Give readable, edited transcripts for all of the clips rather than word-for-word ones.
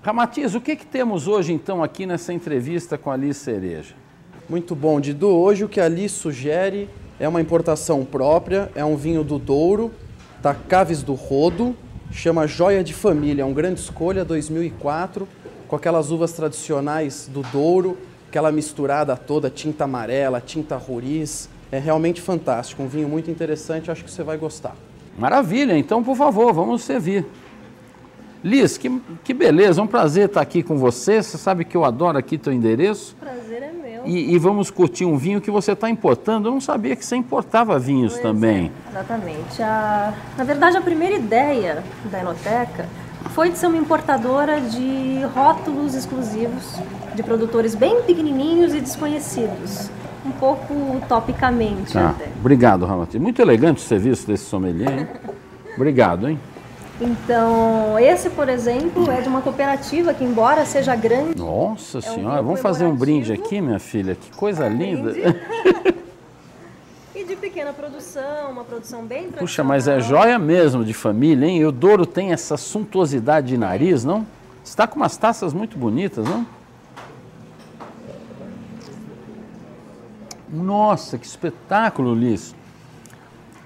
Ramatiz, o que temos hoje então aqui nessa entrevista com a Liz Cereja? Muito bom, Didu. Hoje o que a Liz sugere é uma importação própria, é um vinho do Douro, da Caves do Rodo, chama Joia de Família, é uma grande escolha, 2004, com aquelas uvas tradicionais do Douro, aquela misturada toda, tinta amarela, tinta roriz, é realmente fantástico, um vinho muito interessante, acho que você vai gostar. Maravilha, então por favor, vamos servir. Liz, que beleza, é um prazer estar aqui com você, você sabe que eu adoro aqui teu endereço. Prazer é meu. E vamos curtir um vinho que você está importando, eu não sabia que você importava vinhos também. Exatamente, na verdade a primeira ideia da Enoteca foi de ser uma importadora de rótulos exclusivos, de produtores bem pequenininhos e desconhecidos, um pouco utopicamente até. Obrigado, Ramatiz, muito elegante o serviço desse sommelier, hein? Obrigado, hein? Então, esse, por exemplo, é de uma cooperativa que, embora seja grande... Nossa senhora, vamos fazer um brinde aqui, minha filha, que coisa linda. E de pequena produção, uma produção bem tradicional. Puxa, mas é joia mesmo de família, hein? E o Douro tem essa suntuosidade de nariz, não? Está com umas taças muito bonitas, não? Nossa, que espetáculo, Liz.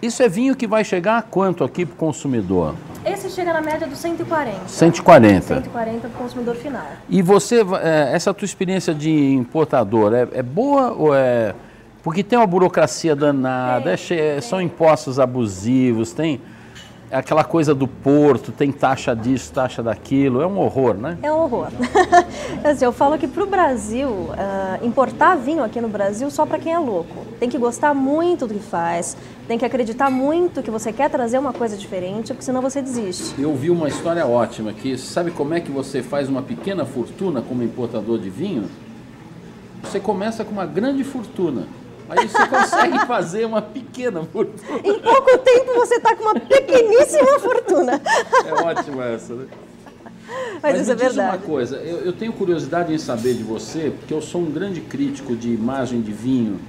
Isso é vinho que vai chegar a quanto aqui para o consumidor? Esse chega na média dos 140. 140. 140 para o consumidor final. E você, essa tua experiência de importador, é boa ou é... Porque tem uma burocracia danada, são impostos abusivos, tem aquela coisa do porto, tem taxa disso, taxa daquilo, é um horror, né? É um horror. Assim, eu falo que para o Brasil, importar vinho aqui no Brasil só para quem é louco. Tem que gostar muito do que faz, tem que acreditar muito que você quer trazer uma coisa diferente, porque senão você desiste. Eu vi uma história ótima aqui. Sabe como é que você faz uma pequena fortuna como importador de vinho? Você começa com uma grande fortuna. Aí você consegue fazer uma pequena fortuna. Em pouco tempo você está com uma pequeníssima fortuna. É ótima essa, né? Mas isso é verdade. Diz uma coisa, eu tenho curiosidade em saber de você, porque eu sou um grande crítico de imagem de vinho,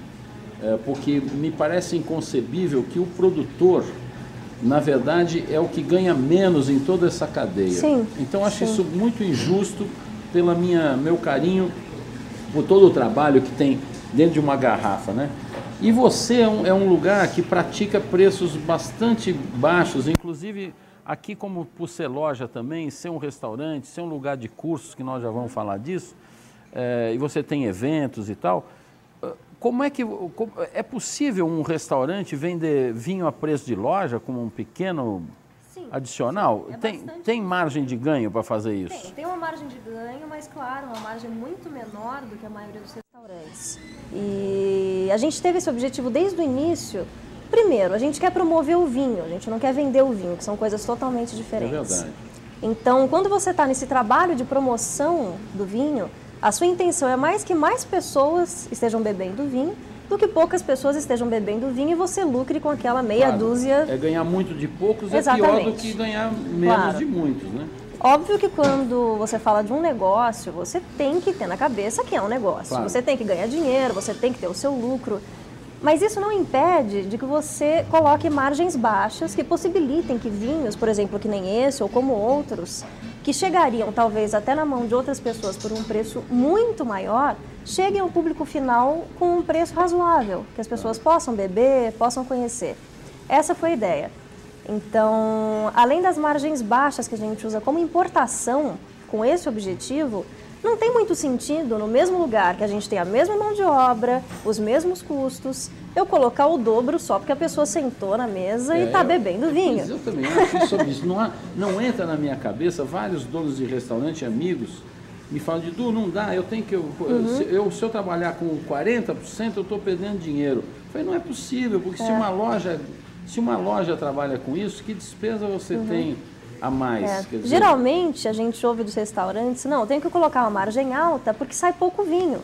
porque me parece inconcebível que o produtor, na verdade, é o que ganha menos em toda essa cadeia. Sim, então acho isso muito injusto pelo meu carinho por todo o trabalho que tem dentro de uma garrafa, né? E você é um lugar que pratica preços bastante baixos, inclusive aqui como por ser loja também, ser um restaurante, ser um lugar de cursos, que nós já vamos falar disso, e você tem eventos e tal. Como é possível um restaurante vender vinho a preço de loja como um pequeno adicional? Tem margem de ganho para fazer isso? Tem uma margem de ganho, mas claro, uma margem muito menor do que a maioria dos restaurantes. E a gente teve esse objetivo desde o início. Primeiro, a gente quer promover o vinho, a gente não quer vender o vinho, que são coisas totalmente diferentes. É verdade. Então, quando você está nesse trabalho de promoção do vinho, a sua intenção é mais que mais pessoas estejam bebendo vinho do que poucas pessoas estejam bebendo vinho e você lucre com aquela meia dúzia. É ganhar muito de poucos. Exatamente. É pior do que ganhar menos de muitos, né? Óbvio que quando você fala de um negócio, você tem que ter na cabeça que é um negócio. Claro. Você tem que ganhar dinheiro, você tem que ter o seu lucro. Mas isso não impede de que você coloque margens baixas que possibilitem que vinhos, por exemplo, que nem esse ou como outros, que chegariam talvez até na mão de outras pessoas por um preço muito maior, cheguem ao público final com um preço razoável, que as pessoas possam beber, possam conhecer. Essa foi a ideia. Então, além das margens baixas que a gente usa como importação com esse objetivo, não tem muito sentido, no mesmo lugar que a gente tem a mesma mão de obra, os mesmos custos, eu colocar o dobro só porque a pessoa sentou na mesa e está bebendo vinho. Eu também acho sobre isso. Não entra na minha cabeça, vários donos de restaurante, amigos, me falam, Didu, não dá, eu tenho que... Se eu trabalhar com 40%, eu estou perdendo dinheiro. Eu falei, não é possível, porque se uma loja trabalha com isso, que despesa você tem a mais? Quer dizer... Geralmente, a gente ouve dos restaurantes, não, tem que colocar uma margem alta porque sai pouco vinho.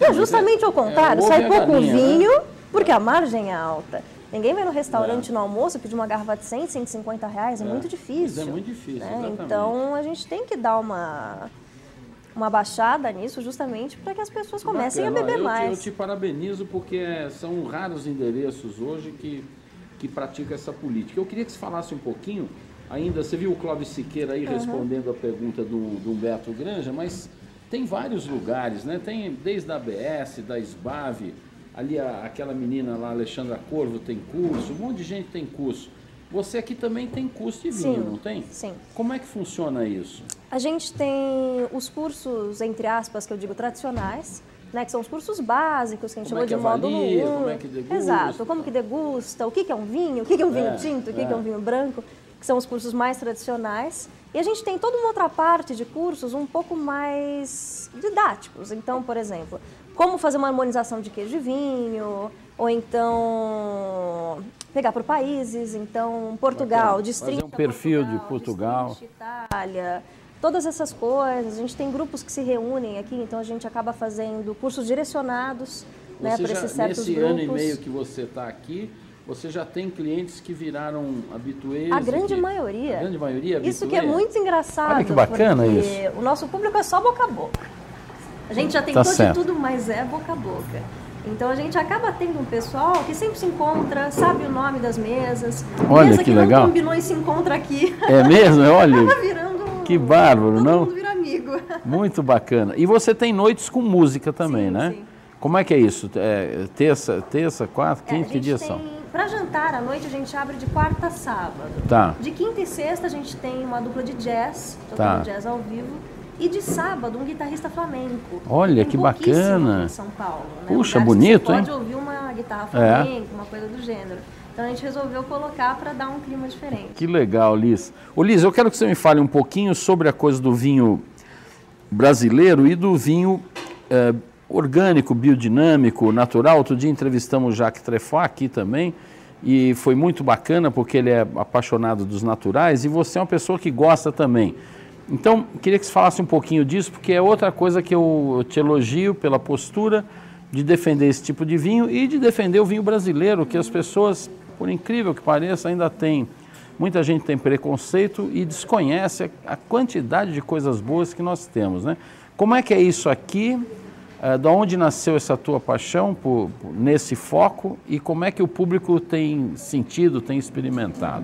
E é justamente ao contrário, sai pouco vinho, né? Porque a margem é alta. Ninguém vai no restaurante no almoço pedir uma garrafa de 100, 150 reais, é muito difícil. É muito difícil, né? Então, a gente tem que dar uma baixada nisso justamente para que as pessoas comecem a beber mais. Eu te parabenizo porque são raros endereços hoje que que pratica essa política. Eu queria que você falasse um pouquinho, ainda, você viu o Clóvis Siqueira aí respondendo a pergunta do Humberto Granja, mas tem vários lugares, né? Tem desde a ABS, da SBAV, ali aquela menina lá, Alexandra Corvo, tem curso, um monte de gente tem curso. Você aqui também tem curso de vinho, não tem? Sim. Como é que funciona isso? A gente tem os cursos, entre aspas, que eu digo tradicionais, né, que são os cursos básicos, que a gente chamou de módulo 1. Como é que degusta? Exato, como que degusta, o que é um vinho, o que é um vinho tinto, o que é um vinho branco, que são os cursos mais tradicionais. E a gente tem toda uma outra parte de cursos um pouco mais didáticos. Então, por exemplo, como fazer uma harmonização de queijo e vinho, ou então pegar por países, então Portugal, distrito, fazer um perfil Portugal, de Portugal, distrito, Itália, todas essas coisas. A gente tem grupos que se reúnem aqui, então a gente acaba fazendo cursos direcionados, né, para esses certos nesse grupos. ano e meio que você está aqui, você já tem clientes que viraram habituês? A grande maioria. A grande maioria habituê? Isso que é muito engraçado. Olha que bacana porque isso. O nosso público é só boca a boca. A gente já tentou de tudo, mas é boca a boca. Então a gente acaba tendo um pessoal que sempre se encontra, sabe o nome das mesas. Olha mesa que não legal. Combinou e se encontra aqui. É mesmo? Olha. Acaba virando Que bárbaro, todo não? mundo vira amigo. Muito bacana. E você tem noites com música também, Sim, né? sim. Como é que é isso? Terça, quarta, quinta, que dia são? Para jantar à noite a gente abre de quarta a sábado. Tá. De quinta e sexta a gente tem uma dupla de jazz, tocando jazz ao vivo. E de sábado um guitarrista flamenco. Olha, tem que pouquíssimo bacana. aqui em São Paulo. Né? Puxa, Lugares bonito, que você hein? pode ouvir uma guitarra flamenca, uma coisa do gênero. Então a gente resolveu colocar para dar um clima diferente. Que legal, Liz. Ô, Liz, eu quero que você me fale um pouquinho sobre a coisa do vinho brasileiro e do vinho orgânico, biodinâmico, natural. Outro dia entrevistamos o Jacques Treffat aqui também e foi muito bacana porque ele é apaixonado dos naturais e você é uma pessoa que gosta também. Então, queria que você falasse um pouquinho disso, porque é outra coisa que eu te elogio pela postura de defender esse tipo de vinho e de defender o vinho brasileiro, que as pessoas, por incrível que pareça, ainda tem. Muita gente tem preconceito e desconhece a quantidade de coisas boas que nós temos, né? Como é que é isso aqui? Da onde nasceu essa tua paixão nesse foco e como é que o público tem sentido, tem experimentado?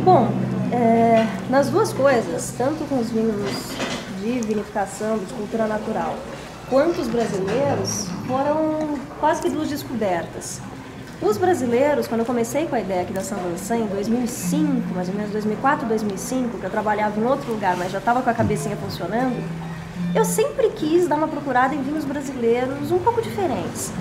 Bom, nas duas coisas, tanto com os vinhos de vinificação, de cultura natural, quanto os brasileiros, foram quase que duas descobertas. Os brasileiros, quando eu comecei com a ideia aqui da Saint Vincent, em 2005, mais ou menos 2004, 2005, que eu trabalhava em outro lugar, mas já estava com a cabecinha funcionando, eu sempre quis dar uma procurada em vinhos brasileiros um pouco diferentes.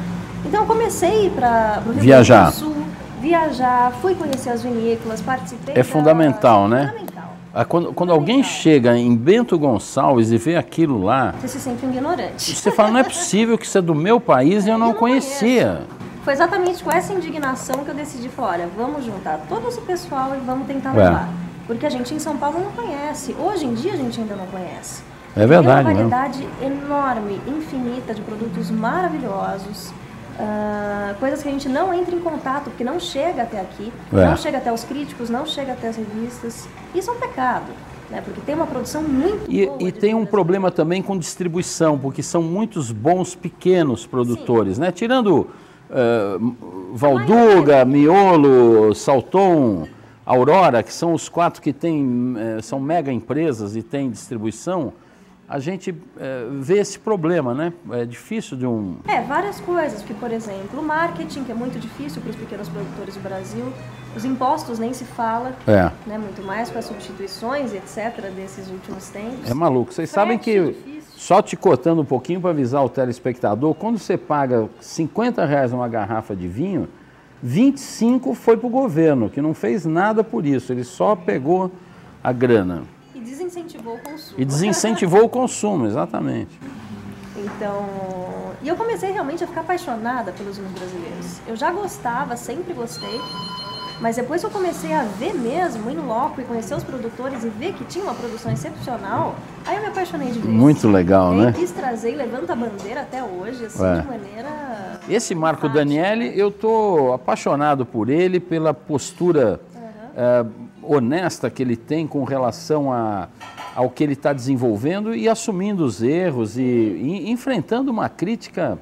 Então eu comecei para o Rio Grande do Sul, viajar, fui conhecer as vinícolas, participei. É fundamental, né? Fundamental. Quando alguém chega em Bento Gonçalves e vê aquilo lá, você se sente um ignorante. Você fala, não é possível que isso é do meu país e eu não conhecia. Foi exatamente com essa indignação que eu decidi falar, olha, vamos juntar todo esse pessoal e vamos tentar levar. Porque a gente em São Paulo não conhece. Hoje em dia a gente ainda não conhece. É verdade, tem uma variedade enorme, infinita de produtos maravilhosos. Coisas que a gente não entra em contato, porque não chega até aqui, não chega até os críticos, não chega até as revistas. Isso é um pecado, né? Porque tem uma produção muito boa. E tem um problema também com distribuição, porque são muitos bons pequenos produtores, né? Tirando Valduga, Miolo, Salton, Aurora, que são os 4 que são mega empresas e têm distribuição. A gente vê esse problema, né? É difícil de um... várias coisas, porque, por exemplo, o marketing, que é muito difícil para os pequenos produtores do Brasil, os impostos nem se fala, né? Muito mais com as substituições, etc., desses últimos tempos. É maluco. Vocês sabem que, só te cortando um pouquinho para avisar o telespectador, quando você paga R$50 numa garrafa de vinho, 25 foi para o governo, que não fez nada por isso, ele só pegou a grana. Desincentivou o consumo. E desincentivou o consumo, exatamente. Então, e eu comecei realmente a ficar apaixonada pelos vinhos brasileiros. Eu já gostava, sempre gostei, mas depois que eu comecei a ver mesmo, ir no loco e conhecer os produtores e ver que tinha uma produção excepcional, aí eu me apaixonei de vez. Muito legal, né? E quis trazer e levanta a bandeira até hoje, assim, de maneira... Esse Marco Daniele, eu tô apaixonado por ele, pela postura... honesta que ele tem com relação ao que ele está desenvolvendo e assumindo os erros e enfrentando uma crítica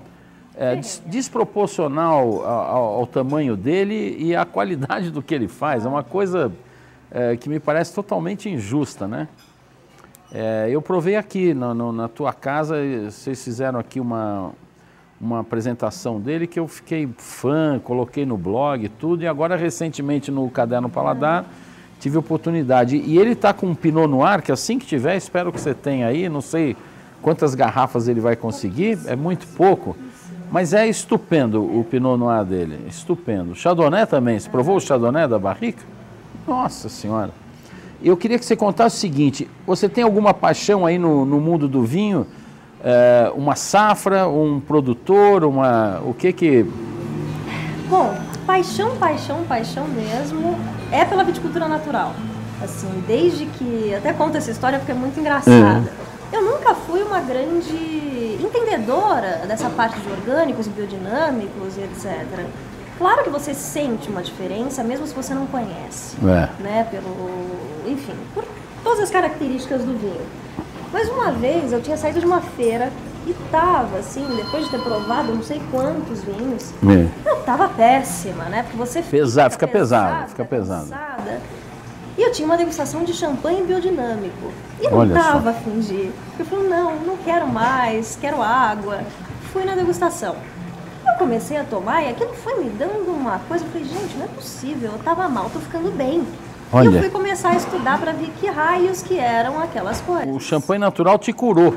desproporcional ao tamanho dele e à qualidade do que ele faz. É uma coisa que me parece totalmente injusta, né? Eu provei aqui na tua casa, vocês fizeram aqui uma apresentação dele que eu fiquei fã, coloquei no blog e tudo, e agora recentemente no Caderno Paladar tive oportunidade. E ele está com um Pinot Noir, que assim que tiver, espero que você tenha aí, não sei quantas garrafas ele vai conseguir, é muito pouco, mas é estupendo o Pinot Noir dele, estupendo. Chardonnay também, você provou o Chardonnay da barrica? Nossa Senhora! Eu queria que você contasse o seguinte, você tem alguma paixão aí no mundo do vinho? Uma safra, um produtor, o que... Bom, paixão mesmo é pela viticultura natural. Assim, desde que... Até conto essa história porque é muito engraçada. Eu nunca fui uma grande entendedora dessa parte de orgânicos e biodinâmicos e etc. Claro que você sente uma diferença, mesmo se você não conhece, né? Enfim, por todas as características do vinho. Mas uma vez eu tinha saído de uma feira e tava assim, depois de ter provado não sei quantos vinhos, eu tava péssima, né? Porque você fica pesado. Cansada. E eu tinha uma degustação de champanhe biodinâmico. E não tava a fim de ir. Eu falei, não quero mais, quero água. Fui na degustação. Eu comecei a tomar e aquilo foi me dando uma coisa. Eu falei, gente, não é possível, eu tava mal, tô ficando bem. E eu fui começar a estudar para ver que raios que eram aquelas coisas. O champanhe natural te curou.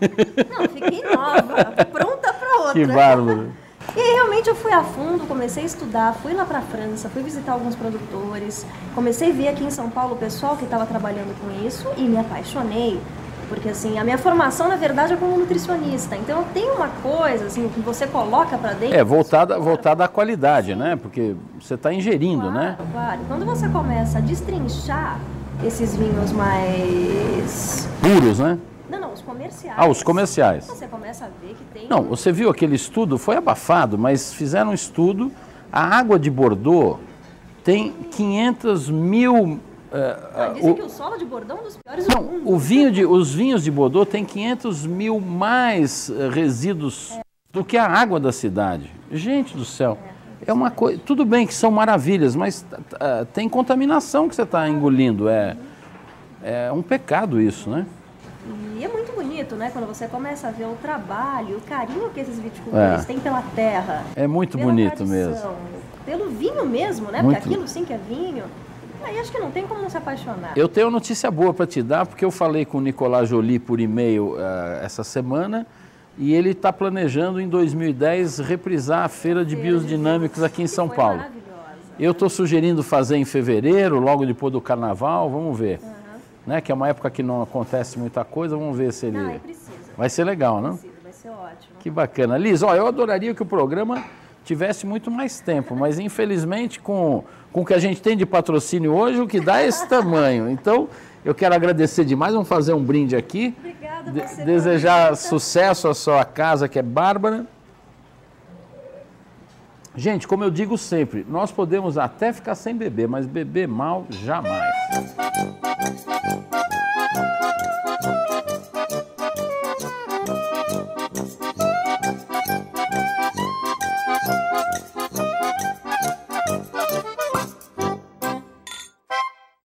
Não, fiquei nova, pronta para outra. Que bárbaro. E aí, realmente eu fui a fundo, comecei a estudar, fui lá para a França, fui visitar alguns produtores, comecei a ver aqui em São Paulo o pessoal que estava trabalhando com isso e me apaixonei. Porque assim, a minha formação, na verdade, é como nutricionista. Então, tem uma coisa assim, que você coloca para dentro... voltada à qualidade, né? Porque você está ingerindo, né? Claro. Quando você começa a destrinchar esses vinhos mais... puros, né? Não, os comerciais. Os comerciais. Você começa a ver que tem... Não, você viu aquele estudo? Foi abafado, mas fizeram um estudo. A água de Bordeaux tem 500 mil... dizem que o solo de Bordeaux é um dos piores do mundo. Os vinhos de Bordeaux têm 500 mil mais resíduos do que a água da cidade. Gente do céu, é uma coisa... Tudo bem que são maravilhas, mas tem contaminação que você está engolindo. É um pecado isso, né? E é muito bonito, né? Quando você começa a ver o trabalho, o carinho que esses viticultores têm pela terra. É muito bonito mesmo. Pelo vinho mesmo, né? Porque aquilo sim que é vinho... Aí acho que não tem como não se apaixonar. Eu tenho notícia boa para te dar, porque eu falei com o Nicolas Joly por e-mail essa semana e ele está planejando em 2010 reprisar a Feira de Biodinâmicos aqui em São Paulo. Eu estou sugerindo fazer em fevereiro, logo depois do Carnaval, vamos ver. Né? Que é uma época que não acontece muita coisa, vamos ver se ele... Vai ser legal, né? Vai ser ótimo. Que bacana. Liz, eu adoraria que o programa tivesse muito mais tempo, mas infelizmente com o que a gente tem de patrocínio hoje, o que dá é esse tamanho. Então, eu quero agradecer demais, vamos fazer um brinde aqui. Obrigada, você desejar sucesso à sua casa, que é bárbara. Gente, como eu digo sempre, nós podemos até ficar sem beber, mas beber mal, jamais.